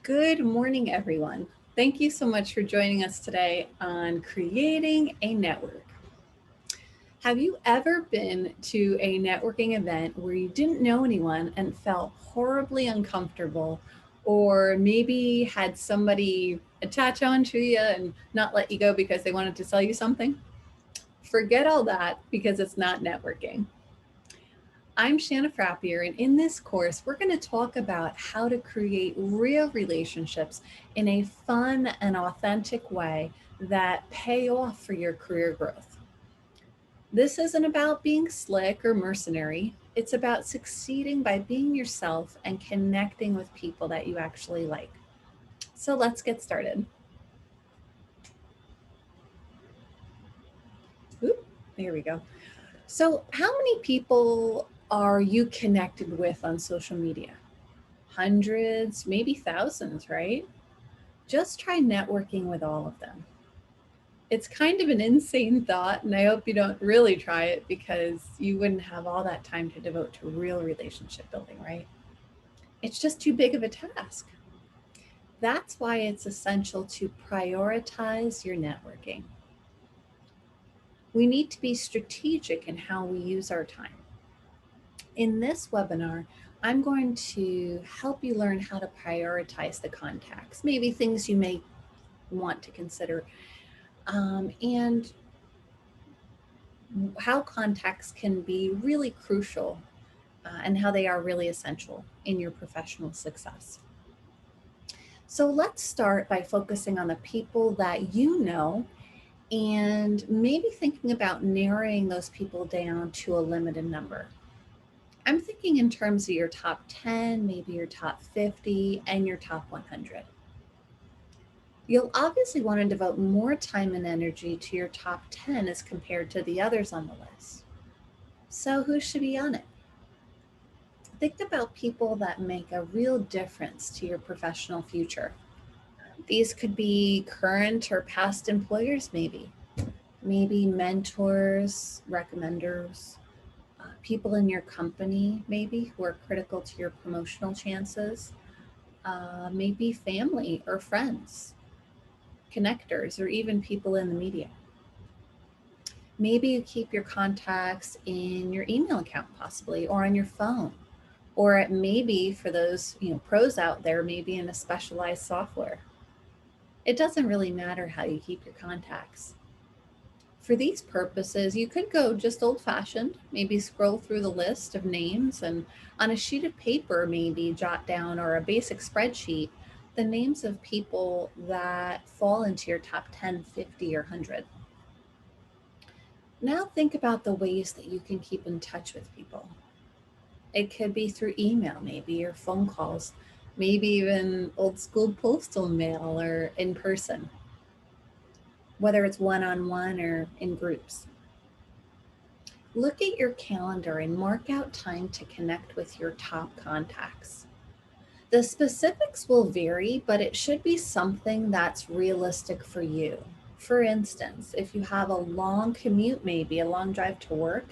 Good morning, everyone. Thank you so much for joining us today on Creating a Network. Have you ever been to a networking event where you didn't know anyone and felt horribly uncomfortable, or maybe had somebody attach onto you and not let you go because they wanted to sell you something? Forget all that because it's not networking. I'm Shanna Frappier, and in this course, we're going to talk about how to create real relationships in a fun and authentic way that pay off for your career growth. This isn't about being slick or mercenary, it's about succeeding by being yourself and connecting with people that you actually like. So let's get started. Oop, there we go. So, how many people are you connected with on social media? Hundreds, maybe thousands, right? Just try networking with all of them. It's kind of an insane thought, and I hope you don't really try it because you wouldn't have all that time to devote to real relationship building, right? It's just too big of a task. That's why it's essential to prioritize your networking. We need to be strategic in how we use our time. In this webinar, I'm going to help you learn how to prioritize the contacts, maybe things you may want to consider, and how contacts can be really crucial and how they are really essential in your professional success. So let's start by focusing on the people that you know and maybe thinking about narrowing those people down to a limited number. I'm thinking in terms of your top 10, maybe your top 50, and your top 100. You'll obviously want to devote more time and energy to your top 10 as compared to the others on the list. So, who should be on it? Think about people that make a real difference to your professional future. These could be current or past employers, maybe mentors, recommenders, people in your company, maybe who are critical to your promotional chances, maybe family or friends, connectors, or even people in the media. Maybe you keep your contacts in your email account, possibly, or on your phone, or it may be for those pros out there, maybe in a specialized software. It doesn't really matter how you keep your contacts. For these purposes, you could go just old fashioned, maybe scroll through the list of names and on a sheet of paper, maybe jot down or a basic spreadsheet the names of people that fall into your top 10, 50, or 100. Now think about the ways that you can keep in touch with people. It could be through email, maybe, or phone calls, maybe even old school postal mail or in person, whether it's one on one or in groups. Look at your calendar and mark out time to connect with your top contacts. The specifics will vary, but it should be something that's realistic for you. For instance, if you have a long commute, maybe a long drive to work,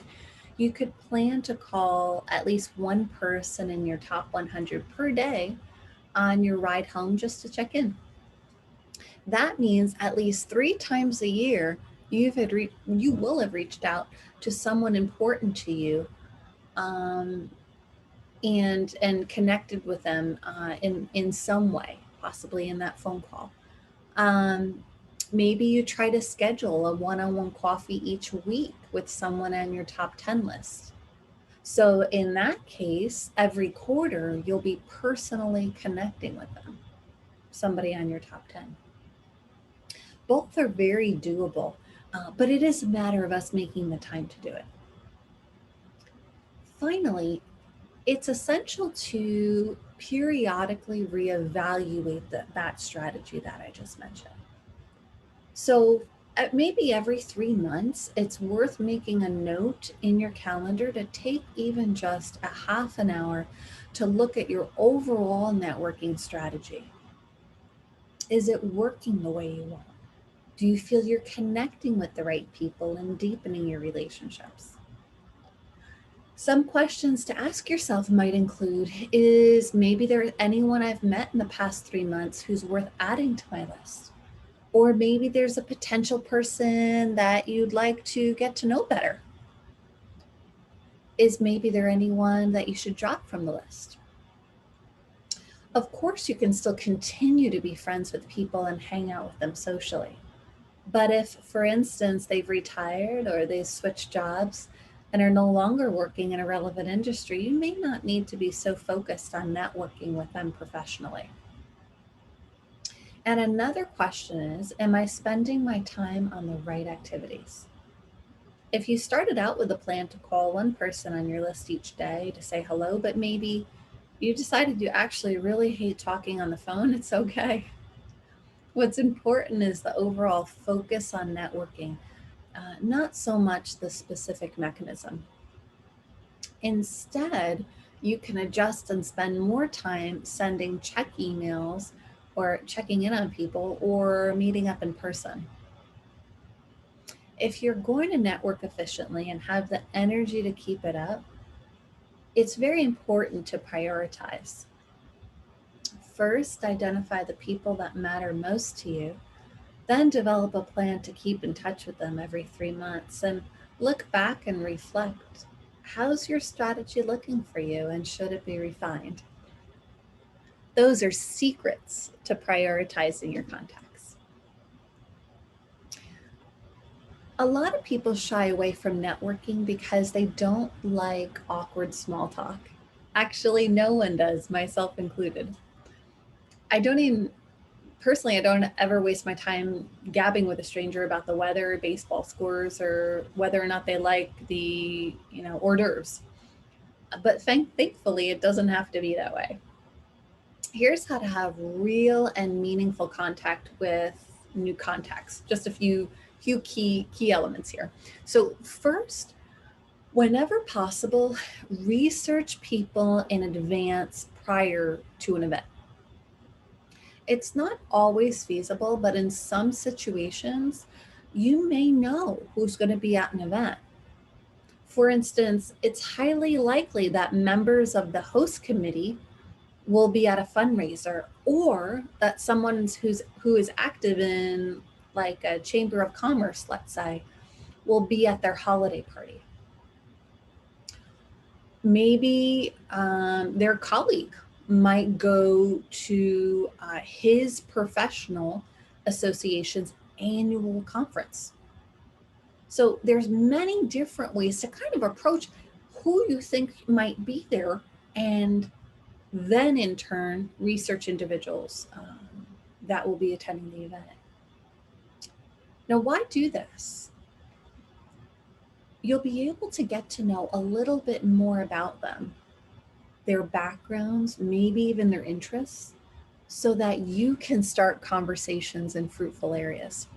you could plan to call at least one person in your top 100 per day on your ride home just to check in. That means at least 3 times a year, you will have reached out to someone important to you, um, and connected with them in some way, possibly in that phone call. Um, Maybe you try to schedule a one-on-one coffee each week with someone on your top 10 list. So in that case, every quarter you'll be personally connecting with them, somebody on your top 10. Both are very doable, but it is a matter of us making the time to do it. Finally, it's essential to periodically reevaluate that strategy that I just mentioned. So, maybe every 3 months, it's worth making a note in your calendar to take even just a half an hour to look at your overall networking strategy. Is it working the way you want? Do you feel you're connecting with the right people and deepening your relationships? Some questions to ask yourself might include, is maybe there anyone I've met in the past 3 months who's worth adding to my list? Or maybe there's a potential person that you'd like to get to know better. Is maybe there anyone that you should drop from the list? Of course, you can still continue to be friends with people and hang out with them socially. But if, for instance, they've retired or they've switched jobs and are no longer working in a relevant industry, you may not need to be so focused on networking with them professionally. And another question is, am I spending my time on the right activities? If you started out with a plan to call one person on your list each day to say hello, but maybe you decided you actually really hate talking on the phone, it's okay. What's important is the overall focus on networking, not so much the specific mechanism. Instead, you can adjust and spend more time sending check emails or checking in on people or meeting up in person. If you're going to network efficiently and have the energy to keep it up, it's very important to prioritize. First, identify the people that matter most to you, then develop a plan to keep in touch with them every 3 months and look back and reflect. How's your strategy looking for you and should it be refined? Those are secrets to prioritizing your contacts. A lot of people shy away from networking because they don't like awkward small talk. Actually, no one does, myself included. I don't even personally, I don't ever waste my time gabbing with a stranger about the weather, baseball scores, or whether or not they like the, hors d'oeuvres. But thankfully, it doesn't have to be that way. Here's how to have real and meaningful contact with new contacts. Just a few key elements here. So first, whenever possible, research people in advance prior to an event. It's not always feasible, but in some situations, you may know who's going to be at an event. For instance, it's highly likely that members of the host committee will be at a fundraiser, or that someone who is active in like a chamber of commerce, let's say, will be at their holiday party. Maybe their colleague might go to his professional association's annual conference. So there's many different ways to kind of approach who you think might be there, and then in turn research individuals that will be attending the event. Now, why do this? You'll be able to get to know a little bit more about them, their backgrounds, maybe even their interests, so that you can start conversations in fruitful areas.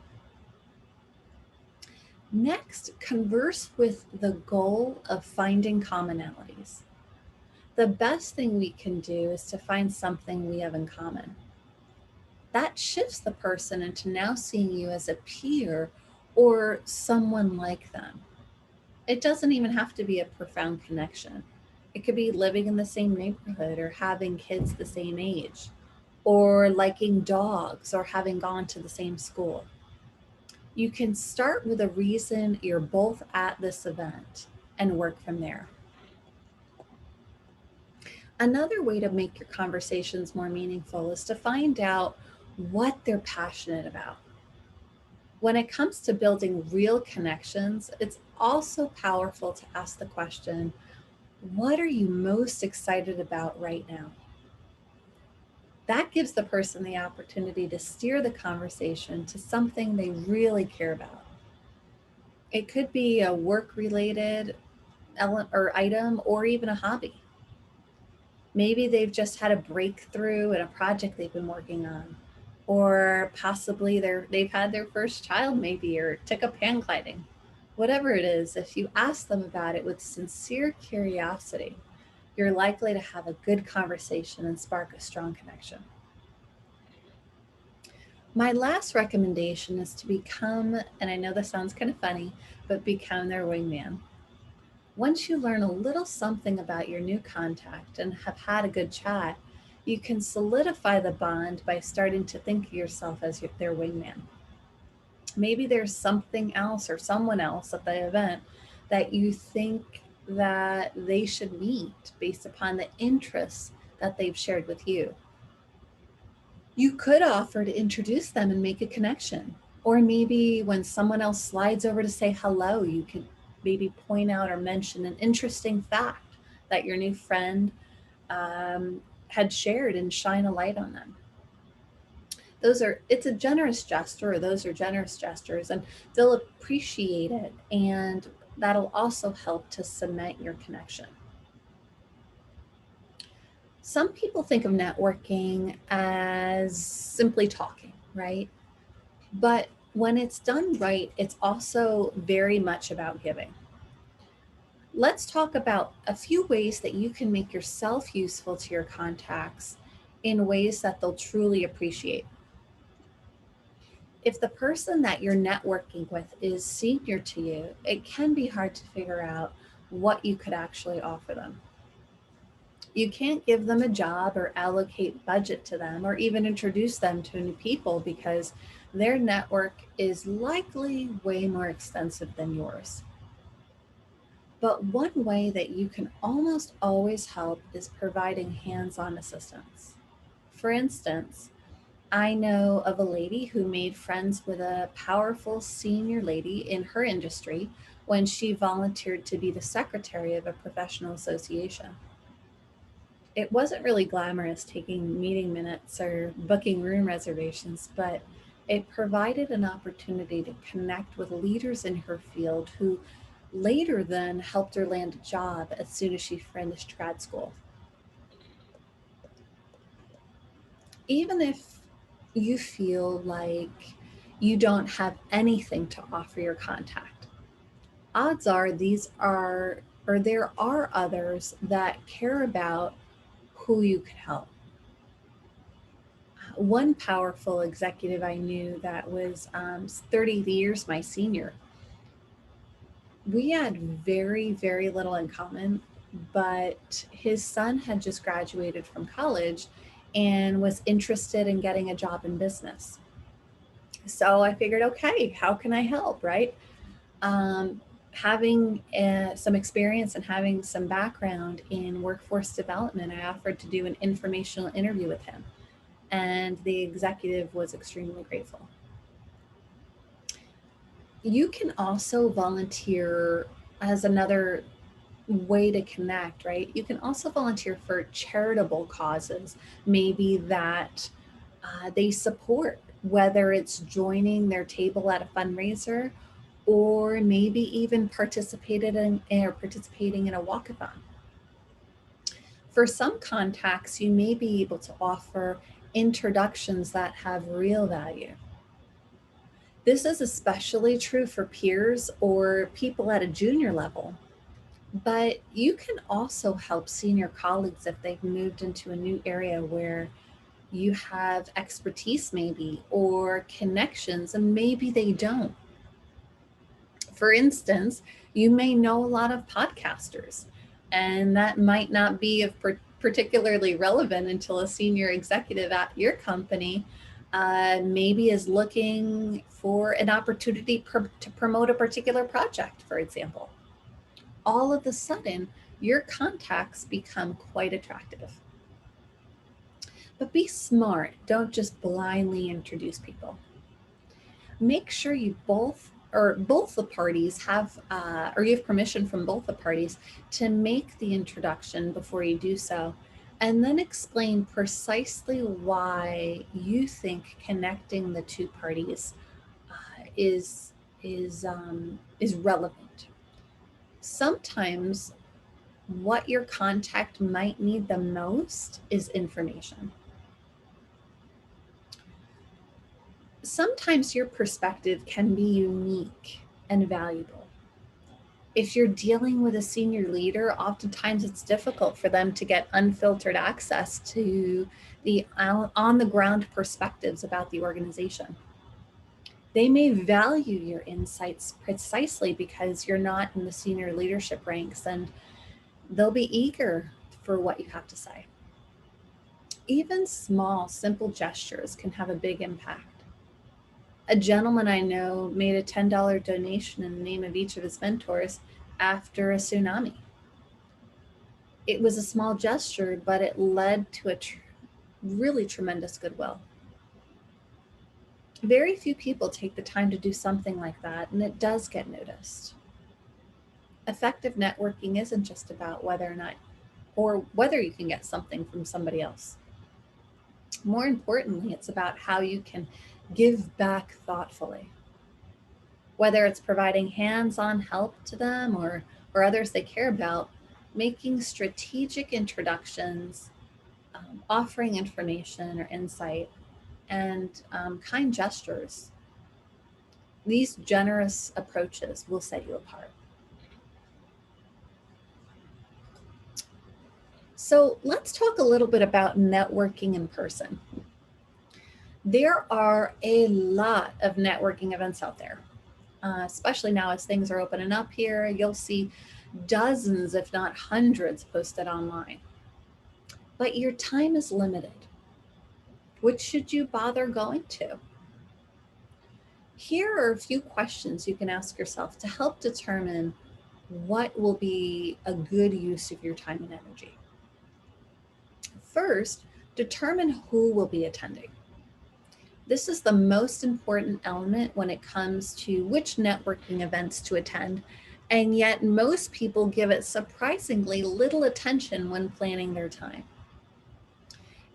Next, converse with the goal of finding commonalities. The best thing we can do is to find something we have in common. That shifts the person into now seeing you as a peer or someone like them. It doesn't even have to be a profound connection. It could be living in the same neighborhood or having kids the same age or liking dogs or having gone to the same school. You can start with a reason you're both at this event and work from there. Another way to make your conversations more meaningful is to find out what they're passionate about. When it comes to building real connections, it's also powerful to ask the question, what are you most excited about right now? That gives the person the opportunity to steer the conversation to something they really care about. It could be a work-related element or item, or even a hobby. Maybe they've just had a breakthrough in a project they've been working on, or possibly they've had their first child, maybe, or took up hang gliding. Whatever it is, if you ask them about it with sincere curiosity, you're likely to have a good conversation and spark a strong connection. My last recommendation is to become, and I know this sounds kind of funny, but become their wingman. Once you learn a little something about your new contact and have had a good chat, you can solidify the bond by starting to think of yourself as their wingman. Maybe there's something else or someone else at the event that you think that they should meet based upon the interests that they've shared with you. You could offer to introduce them and make a connection. Or maybe when someone else slides over to say hello, you could maybe point out or mention an interesting fact that your new friend um, had shared and shine a light on them. It's a generous gesture, or those are generous gestures, and they'll appreciate it. And that'll also help to cement your connection. Some people think of networking as simply talking, right? But when it's done right, it's also very much about giving. Let's talk about a few ways that you can make yourself useful to your contacts in ways that they'll truly appreciate. If the person that you're networking with is senior to you, it can be hard to figure out what you could actually offer them. You can't give them a job or allocate budget to them or even introduce them to new people because their network is likely way more extensive than yours. But one way that you can almost always help is providing hands-on assistance. For instance, I know of a lady who made friends with a powerful senior lady in her industry when she volunteered to be the secretary of a professional association. It wasn't really glamorous taking meeting minutes or booking room reservations, but it provided an opportunity to connect with leaders in her field who later then helped her land a job as soon as she finished grad school. Even if you feel like you don't have anything to offer your contact, odds are there are others that care about who you could help. One powerful executive I knew that was 30 years my senior, we had very, very little in common, but his son had just graduated from college and was interested in getting a job in business. So I figured, okay, how can I help, right? Um, having some experience and having some background in workforce development, I offered to do an informational interview with him, and the executive was extremely grateful. You can also volunteer as another way to connect, right? You can also volunteer for charitable causes, maybe that they support, whether it's joining their table at a fundraiser or maybe even participating in a walkathon. For some contacts, you may be able to offer introductions that have real value. This is especially true for peers or people at a junior level, but you can also help senior colleagues if they've moved into a new area where you have expertise, maybe, or connections, and maybe they don't. For instance, you may know a lot of podcasters, and that might not be of particularly relevant until a senior executive at your company maybe is looking for an opportunity to promote a particular project, for example. All of a sudden, your contacts become quite attractive. But be smart. Don't just blindly introduce people. Make sure both the parties have, or you have permission from both the parties to make the introduction before you do so, and then explain precisely why you think connecting the two parties is relevant. Sometimes what your contact might need the most is information. Sometimes your perspective can be unique and valuable. If you're dealing with a senior leader, oftentimes it's difficult for them to get unfiltered access to the on the ground perspectives about the organization. They may value your insights precisely because you're not in the senior leadership ranks, and they'll be eager for what you have to say. Even small, simple gestures can have a big impact. A gentleman I know made a $10 donation in the name of each of his mentors after a tsunami. It was a small gesture, but it led to a really tremendous goodwill. Very few people take the time to do something like that, and it does get noticed. Effective networking isn't just about whether or not or whether you can get something from somebody else. More importantly, it's about how you can give back thoughtfully. Whether it's providing hands-on help to them or others they care about, making strategic introductions, offering information or insight, and kind gestures. These generous approaches will set you apart. So let's talk a little bit about networking in person. There are a lot of networking events out there, especially now as things are opening up here. You'll see dozens, if not hundreds, posted online. But your time is limited. Which should you bother going to? Here are a few questions you can ask yourself to help determine what will be a good use of your time and energy. First, determine who will be attending. This is the most important element when it comes to which networking events to attend, and yet most people give it surprisingly little attention when planning their time.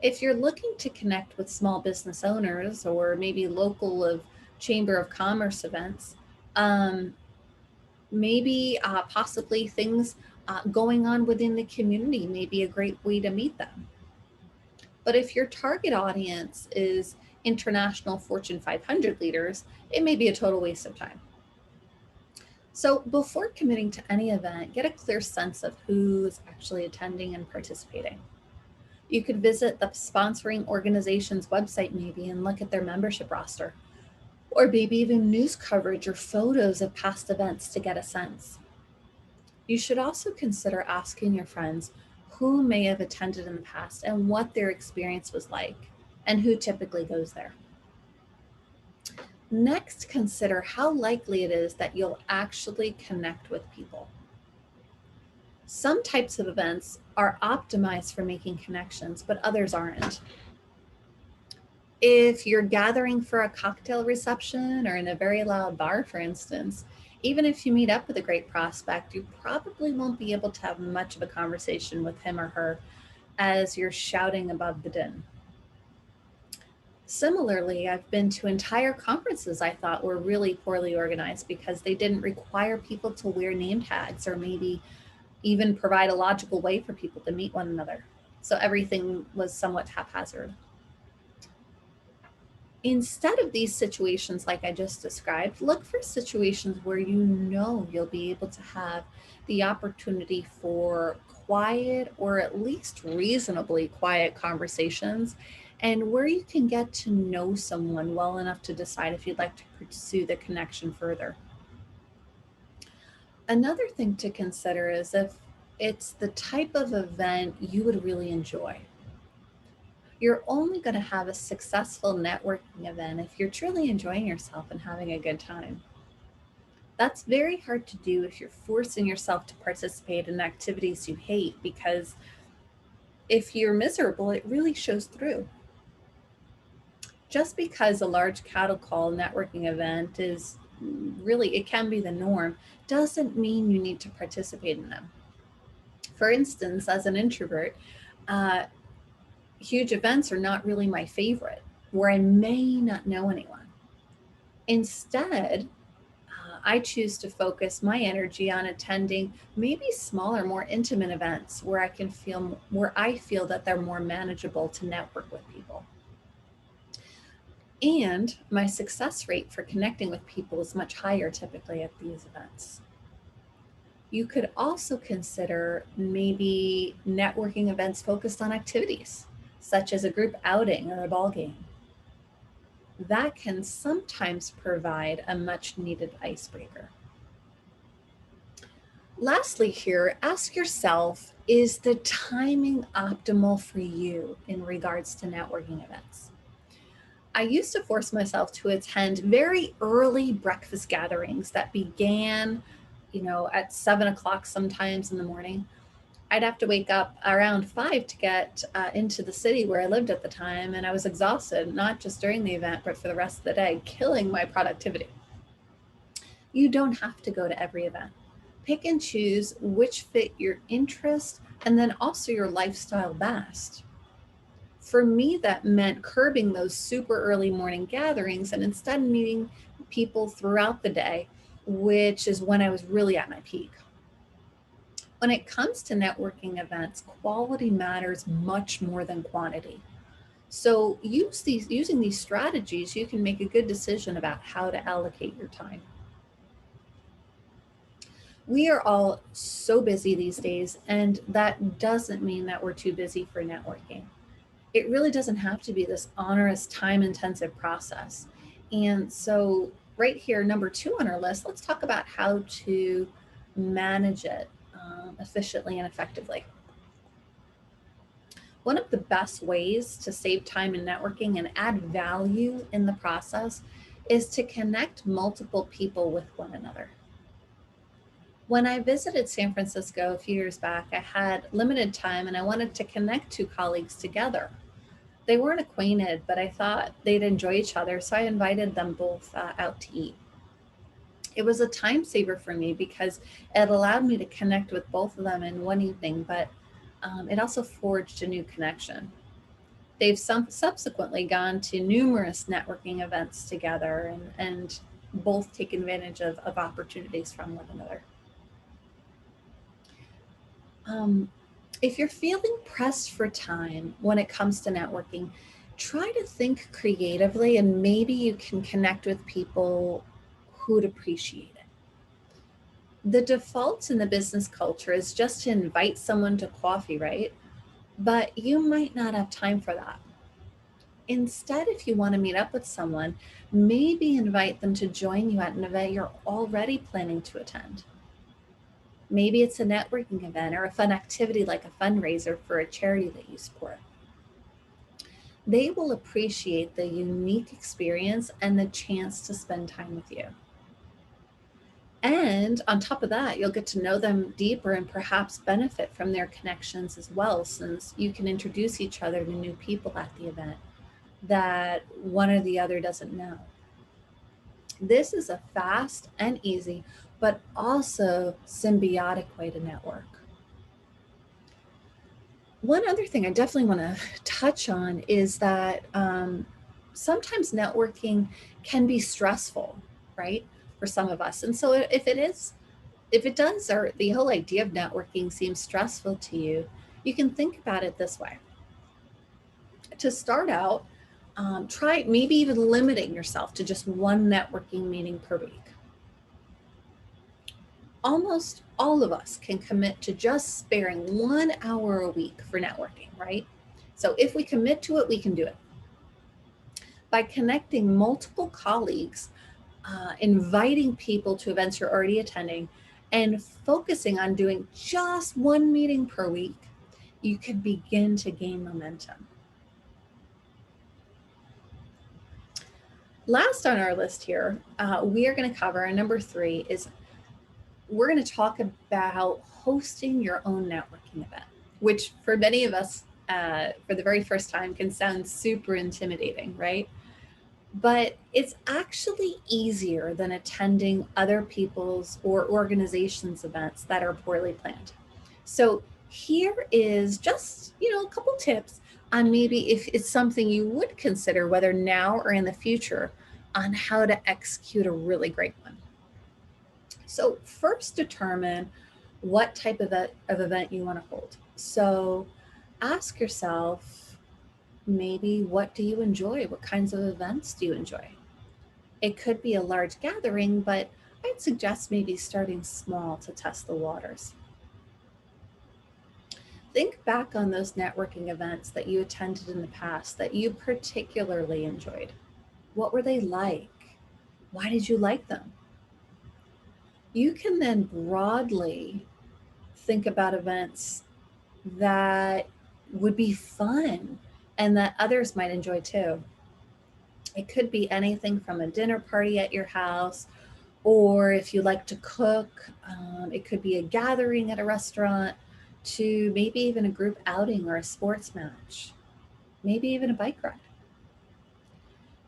If you're looking to connect with small business owners or maybe local of Chamber of Commerce events, maybe possibly things going on within the community may be a great way to meet them. But if your target audience is international Fortune 500 leaders, it may be a total waste of time. So before committing to any event, get a clear sense of who's actually attending and participating. You could visit the sponsoring organization's website maybe and look at their membership roster, or maybe even news coverage or photos of past events to get a sense. You should also consider asking your friends who may have attended in the past and what their experience was like, and who typically goes there. Next, consider how likely it is that you'll actually connect with people. Some types of events are optimized for making connections, but others aren't. If you're gathering for a cocktail reception or in a very loud bar, for instance, even if you meet up with a great prospect, you probably won't be able to have much of a conversation with him or her as you're shouting above the din. Similarly, I've been to entire conferences I thought were really poorly organized because they didn't require people to wear name tags or maybe even provide a logical way for people to meet one another. So everything was somewhat haphazard. Instead of these situations like I just described, look for situations where you know you'll be able to have the opportunity for quiet or at least reasonably quiet conversations, and where you can get to know someone well enough to decide if you'd like to pursue the connection further. Another thing to consider is if it's the type of event you would really enjoy. You're only going to have a successful networking event if you're truly enjoying yourself and having a good time. That's very hard to do if you're forcing yourself to participate in activities you hate, because if you're miserable, it really shows through. Just because a large cattle call networking event is really, it can be the norm, doesn't mean you need to participate in them. For instance, as an introvert, huge events are not really my favorite, where I may not know anyone. Instead, I choose to focus my energy on attending maybe smaller, more intimate events where I feel that they're more manageable to network with people. And my success rate for connecting with people is much higher typically at these events. You could also consider maybe networking events focused on activities, such as a group outing or a ball game. that can sometimes provide a much needed icebreaker. Lastly, here, ask yourself, is the timing optimal for you in regards to networking events? I used to force myself to attend very early breakfast gatherings that began, at 7 o'clock sometimes in the morning. I'd have to wake up around 5 to get into the city where I lived at the time. And I was exhausted, not just during the event, but for the rest of the day, killing my productivity. You don't have to go to every event. Pick and choose which fit your interest and then also your lifestyle best. For me, that meant curbing those super early morning gatherings and instead meeting people throughout the day, which is when I was really at my peak. When it comes to networking events, quality matters much more than quantity. So using these strategies, you can make a good decision about how to allocate your time. We are all so busy these days, and that doesn't mean that we're too busy for networking. It really doesn't have to be this onerous, time intensive process. And so, right here, number 2 on our list, let's talk about how to manage it efficiently and effectively. One of the best ways to save time in networking and add value in the process is to connect multiple people with one another. When I visited San Francisco a few years back, I had limited time and I wanted to connect 2 colleagues together. They weren't acquainted, but I thought they'd enjoy each other, so I invited them both out to eat. It was a time saver for me because it allowed me to connect with both of them in one evening, but it also forged a new connection. They've subsequently gone to numerous networking events together and both take advantage of opportunities from one another. Um, if you're feeling pressed for time when it comes to networking, try to think creatively and maybe you can connect with people who'd appreciate it. The default in the business culture is just to invite someone to coffee, right? But you might not have time for that. Instead, if you want to meet up with someone, maybe invite them to join you at an event you're already planning to attend. Maybe it's a networking event or a fun activity like a fundraiser for a charity that you support. They will appreciate the unique experience and the chance to spend time with you. And on top of that, you'll get to know them deeper and perhaps benefit from their connections as well, since you can introduce each other to new people at the event that one or the other doesn't know. This is a fast and easy, but also symbiotic way to network. One other thing I definitely want to touch on is that sometimes networking can be stressful, right, for some of us. And so if it does, or the whole idea of networking seems stressful to you, you can think about it this way. To start out, try maybe even limiting yourself to just one networking meeting per week. Almost all of us can commit to just sparing 1 hour a week for networking, right? So if we commit to it, we can do it. By connecting multiple colleagues, inviting people to events you're already attending, and focusing on doing just one meeting per week, you can begin to gain momentum. Last on our list here, we are going to cover, number 3 is we're going to talk about hosting your own networking event, which for many of us, for the very first time, can sound super intimidating, right? But it's actually easier than attending other people's or organizations' events that are poorly planned. So here is just, a couple tips on maybe if it's something you would consider, whether now or in the future, on how to execute a really great one. So first determine what type of event you want to hold. So ask yourself, maybe what do you enjoy? What kinds of events do you enjoy? It could be a large gathering, but I'd suggest maybe starting small to test the waters. Think back on those networking events that you attended in the past that you particularly enjoyed. What were they like? Why did you like them? You can then broadly think about events that would be fun and that others might enjoy too. It could be anything from a dinner party at your house, or if you like to cook, it could be a gathering at a restaurant, to maybe even a group outing or a sports match, maybe even a bike ride.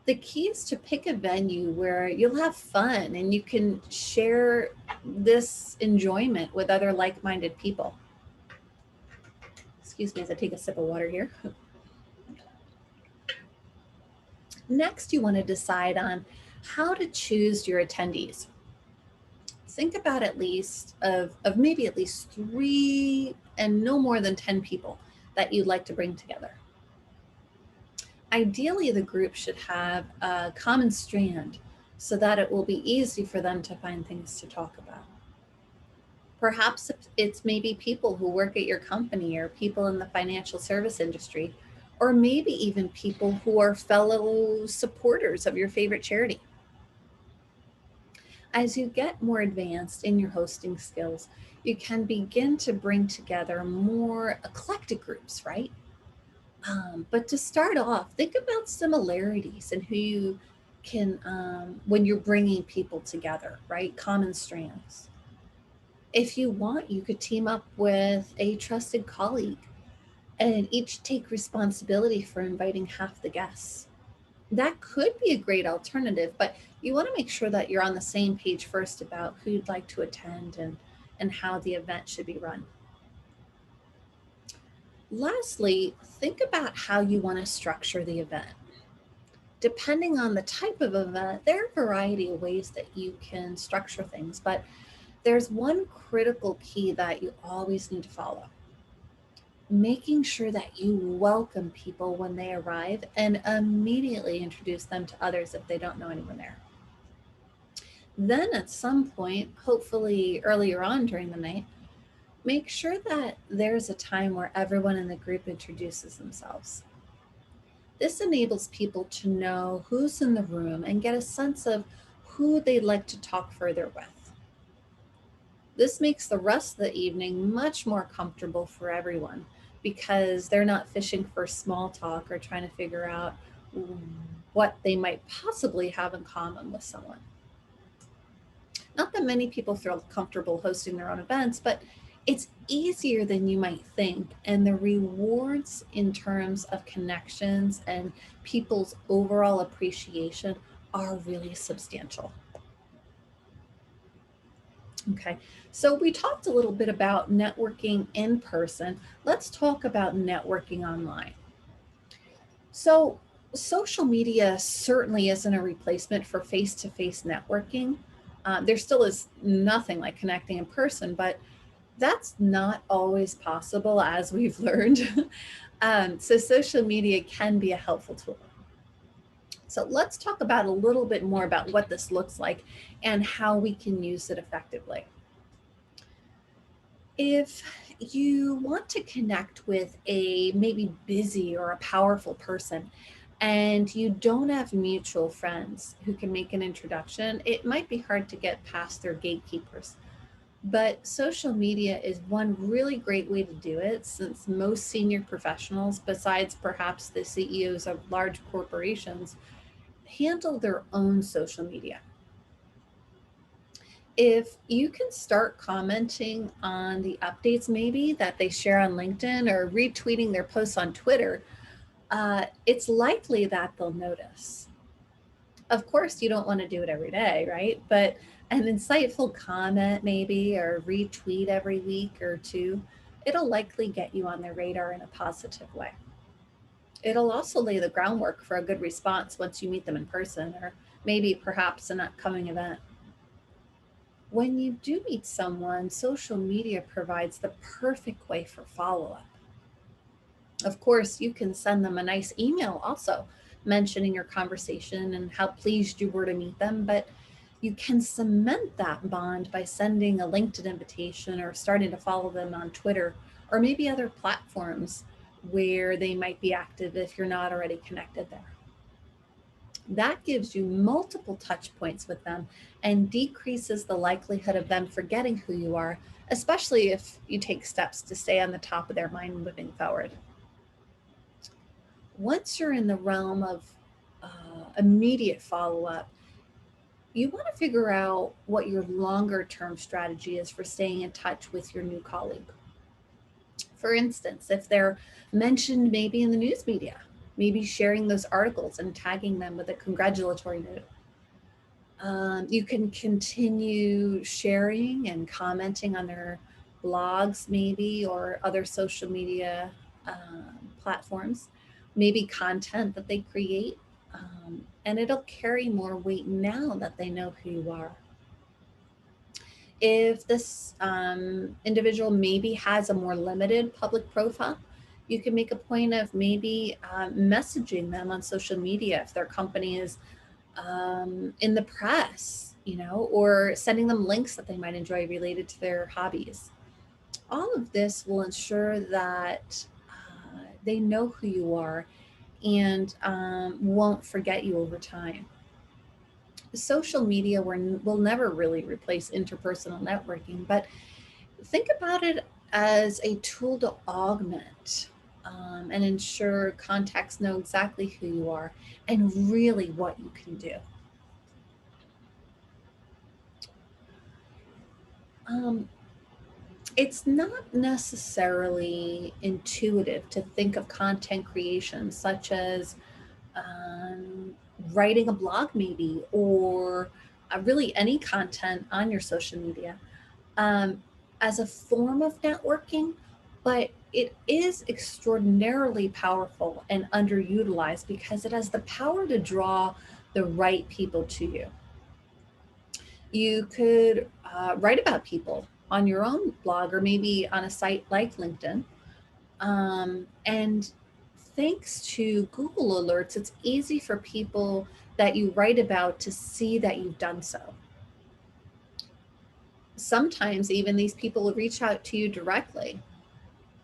The key is to pick a venue where you'll have fun and you can share this enjoyment with other like minded people. Excuse me as I take a sip of water here. Next, you want to decide on how to choose your attendees. Think about maybe at least 3 and no more than 10 people that you'd like to bring together. Ideally, the group should have a common strand so that it will be easy for them to find things to talk about. Perhaps it's maybe people who work at your company or people in the financial service industry, or maybe even people who are fellow supporters of your favorite charity. As you get more advanced in your hosting skills, you can begin to bring together more eclectic groups, right? But to start off, think about similarities and who you can, when you're bringing people together, right? Common strands. If you want, you could team up with a trusted colleague and each take responsibility for inviting half the guests. That could be a great alternative, but you want to make sure that you're on the same page first about who you'd like to attend and how the event should be run. Lastly, think about how you want to structure the event. Depending on the type of event, there are a variety of ways that you can structure things, but there's one critical key that you always need to follow. Making sure that you welcome people when they arrive and immediately introduce them to others if they don't know anyone there. Then at some point, hopefully earlier on during the night, make sure that there's a time where everyone in the group introduces themselves. This enables people to know who's in the room and get a sense of who they'd like to talk further with. This makes the rest of the evening much more comfortable for everyone because they're not fishing for small talk or trying to figure out what they might possibly have in common with someone. Not that many people feel comfortable hosting their own events, but it's easier than you might think, and the rewards in terms of connections and people's overall appreciation are really substantial. Okay, so we talked a little bit about networking in person. Let's talk about networking online. So, social media certainly isn't a replacement for face to face networking. There still is nothing like connecting in person, but that's not always possible, as we've learned. So, social media can be a helpful tool. So, let's talk about a little bit more about what this looks like and how we can use it effectively. If you want to connect with a maybe busy or a powerful person and you don't have mutual friends who can make an introduction, it might be hard to get past their gatekeepers. But social media is one really great way to do it, since most senior professionals, besides perhaps the CEOs of large corporations, handle their own social media. If you can start commenting on the updates maybe that they share on LinkedIn or retweeting their posts on Twitter, it's likely that they'll notice. Of course, you don't want to do it every day, right? But an insightful comment maybe or retweet every week or two, it'll likely get you on their radar in a positive way. It'll also lay the groundwork for a good response once you meet them in person or maybe perhaps an upcoming event. When you do meet someone, social media provides the perfect way for follow up. Of course, you can send them a nice email also mentioning your conversation and how pleased you were to meet them, but you can cement that bond by sending a LinkedIn invitation or starting to follow them on Twitter or maybe other platforms where they might be active if you're not already connected there. That gives you multiple touch points with them and decreases the likelihood of them forgetting who you are, especially if you take steps to stay on the top of their mind moving forward. Once you're in the realm of immediate follow up, you want to figure out what your longer term strategy is for staying in touch with your new colleague. For instance, if they're mentioned maybe in the news media, maybe sharing those articles and tagging them with a congratulatory note. You can continue sharing and commenting on their blogs, maybe, or other social media platforms, maybe content that they create. And it'll carry more weight now that they know who you are. If this individual maybe has a more limited public profile, you can make a point of maybe messaging them on social media if their company is in the press, or sending them links that they might enjoy related to their hobbies. All of this will ensure that they know who you are and won't forget you over time. Social media will never really replace interpersonal networking, but think about it as a tool to augment and ensure contacts know exactly who you are and really what you can do. Um, it's not necessarily intuitive to think of content creation such as um, writing a blog, maybe, or really any content on your social media um, as a form of networking, but it is extraordinarily powerful and underutilized because it has the power to draw the right people to you. You could write about people on your own blog or maybe on a site like LinkedIn. And thanks to Google Alerts, it's easy for people that you write about to see that you've done so. Sometimes even these people will reach out to you directly.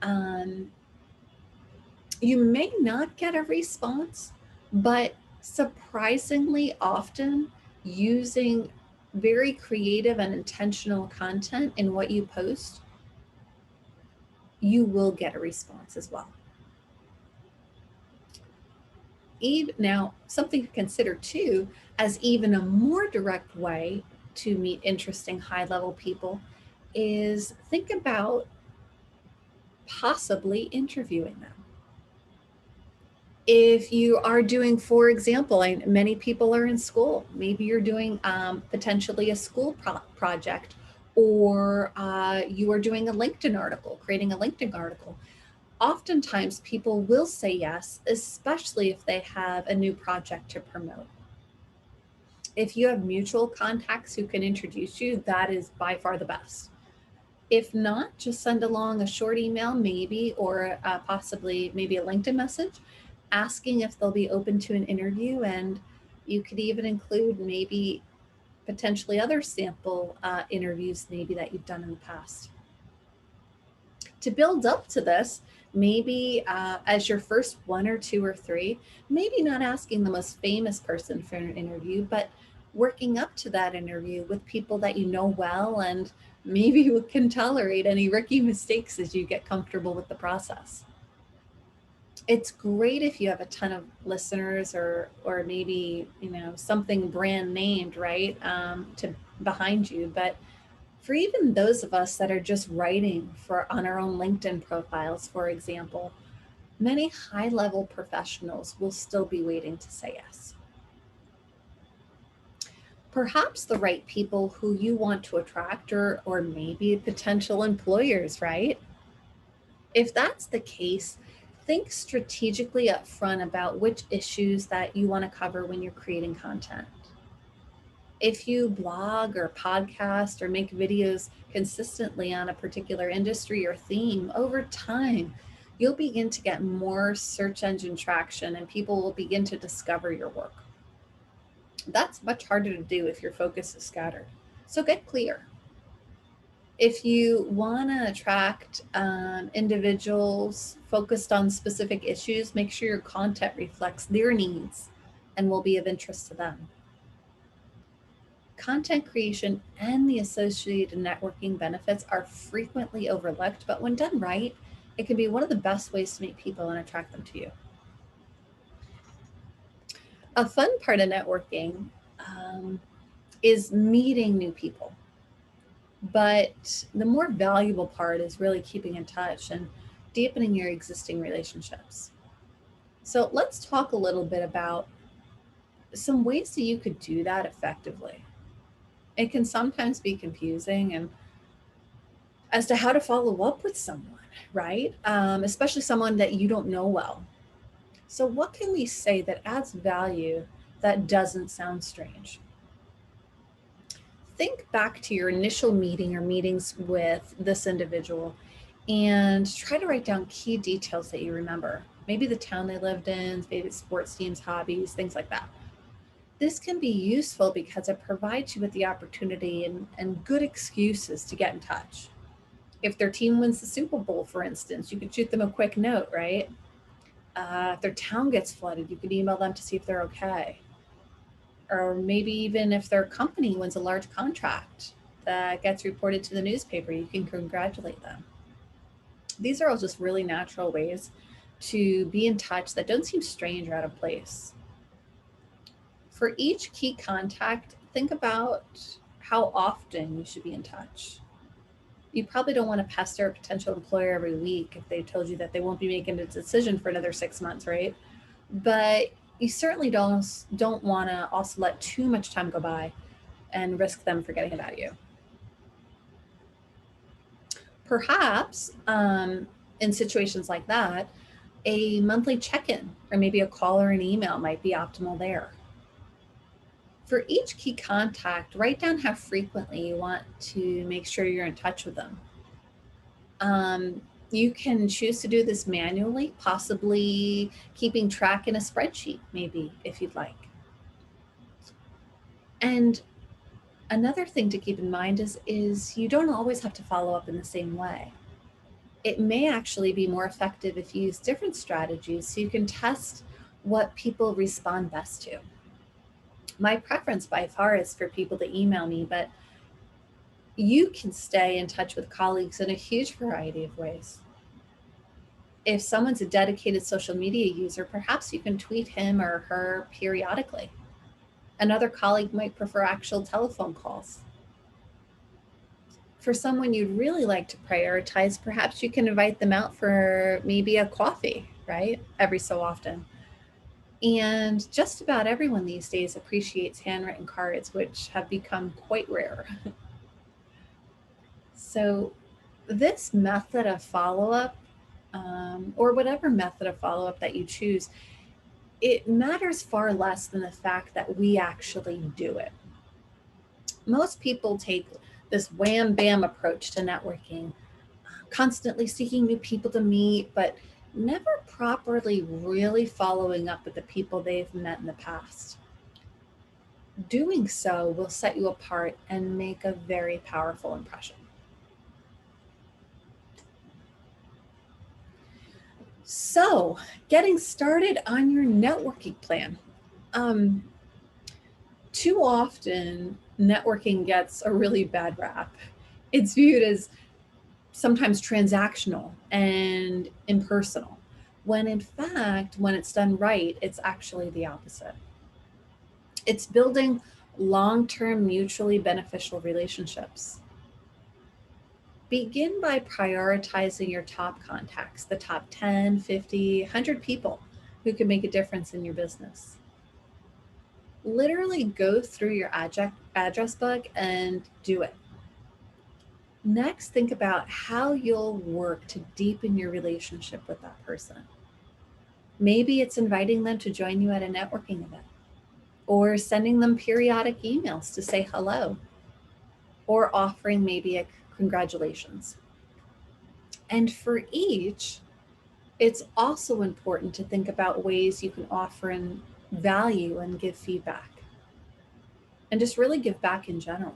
Um, you may not get a response, but surprisingly often, using very creative and intentional content in what you post, you will get a response as well. Now, something to consider too, as even a more direct way to meet interesting high level people, is think about possibly interviewing them. If you are doing, for example, many people are in school, maybe you're doing potentially a school project, or you are doing a LinkedIn article, creating a LinkedIn article. Oftentimes people will say yes, especially if they have a new project to promote. If you have mutual contacts who can introduce you, that is by far the best. If not, just send along a short email, maybe, or possibly maybe a LinkedIn message asking if they'll be open to an interview. And you could even include maybe potentially other sample interviews, maybe that you've done in the past. To build up to this, maybe as your first one or two or three, maybe not asking the most famous person for an interview, but working up to that interview with people that you know well and maybe can tolerate any rookie mistakes as you get comfortable with the process. It's great if you have a ton of listeners or maybe something brand named, right, to behind you. But for even those of us that are just writing on our own LinkedIn profiles, for example, many high level professionals will still be waiting to say yes. Perhaps the right people who you want to attract, or maybe potential employers, right? If that's the case, think strategically up front about which issues that you want to cover when you're creating content. If you blog or podcast or make videos consistently on a particular industry or theme, over time, you'll begin to get more search engine traction and people will begin to discover your work. That's much harder to do if your focus is scattered. So get clear. If you want to attract individuals focused on specific issues, make sure your content reflects their needs and will be of interest to them. Content creation and the associated networking benefits are frequently overlooked, but when done right, it can be one of the best ways to meet people and attract them to you. A fun part of networking is meeting new people. But the more valuable part is really keeping in touch and deepening your existing relationships. So let's talk a little bit about some ways that you could do that effectively. It can sometimes be confusing and as to how to follow up with someone, right? Especially someone that you don't know well. So what can we say that adds value that doesn't sound strange? Think back to your initial meeting or meetings with this individual and try to write down key details that you remember. Maybe the town they lived in, maybe sports teams, hobbies, things like that. This can be useful because it provides you with the opportunity and good excuses to get in touch. If their team wins the Super Bowl, for instance, you could shoot them a quick note, right? If their town gets flooded, you could email them to see if they're okay. Or maybe even if their company wins a large contract that gets reported to the newspaper, you can congratulate them. These are all just really natural ways to be in touch that don't seem strange or out of place. For each key contact, think about how often you should be in touch. You probably don't want to pester a potential employer every week if they told you that they won't be making a decision for another 6 months, right? But you certainly don't want to also let too much time go by and risk them forgetting about you. Perhaps in situations like that, a monthly check-in or maybe a call or an email might be optimal there. For each key contact, write down how frequently you want to make sure you're in touch with them. You can choose to do this manually, possibly keeping track in a spreadsheet, maybe, if you'd like. And another thing to keep in mind is you don't always have to follow up in the same way. It may actually be more effective if you use different strategies so you can test what people respond best to. My preference by far is for people to email me, but you can stay in touch with colleagues in a huge variety of ways. If someone's a dedicated social media user, perhaps you can tweet him or her periodically. Another colleague might prefer actual telephone calls. For someone you'd really like to prioritize, perhaps you can invite them out for maybe a coffee, right? Every so often. And just about everyone these days appreciates handwritten cards, which have become quite rare. So this method of follow-up, or whatever method of follow-up that you choose, it matters far less than the fact that we actually do it. Most people take this wham bam approach to networking, constantly seeking new people to meet, but never properly really following up with the people they've met in the past. Doing so will set you apart and make a very powerful impression. So, getting started on your networking plan. Too often, networking gets a really bad rap. It's viewed as sometimes transactional and impersonal, when in fact, when it's done right, it's actually the opposite. It's building long-term mutually beneficial relationships. Begin by prioritizing your top contacts, the top 10, 50, 100 people who can make a difference in your business. Literally go through your address book and do it. Next, think about how you'll work to deepen your relationship with that person. Maybe it's inviting them to join you at a networking event, or sending them periodic emails to say hello, or offering maybe a congratulations. And for each, it's also important to think about ways you can offer in value and give feedback, and just really give back in general.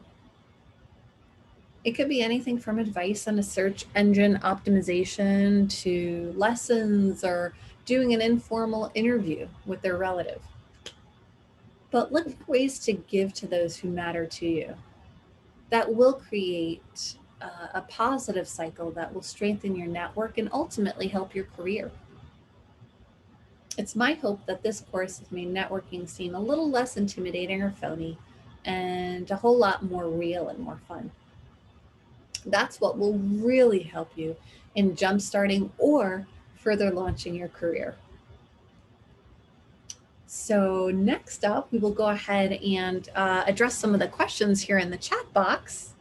It could be anything from advice on a search engine optimization to lessons or doing an informal interview with their relative. but look for ways to give to those who matter to you. That will create a positive cycle that will strengthen your network and ultimately help your career. It's my hope that this course has made networking seem a little less intimidating or phony and a whole lot more real and more fun. That's what will really help you in jumpstarting or further launching your career. So next up, we will go ahead and address some of the questions here in the chat box.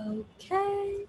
Okay.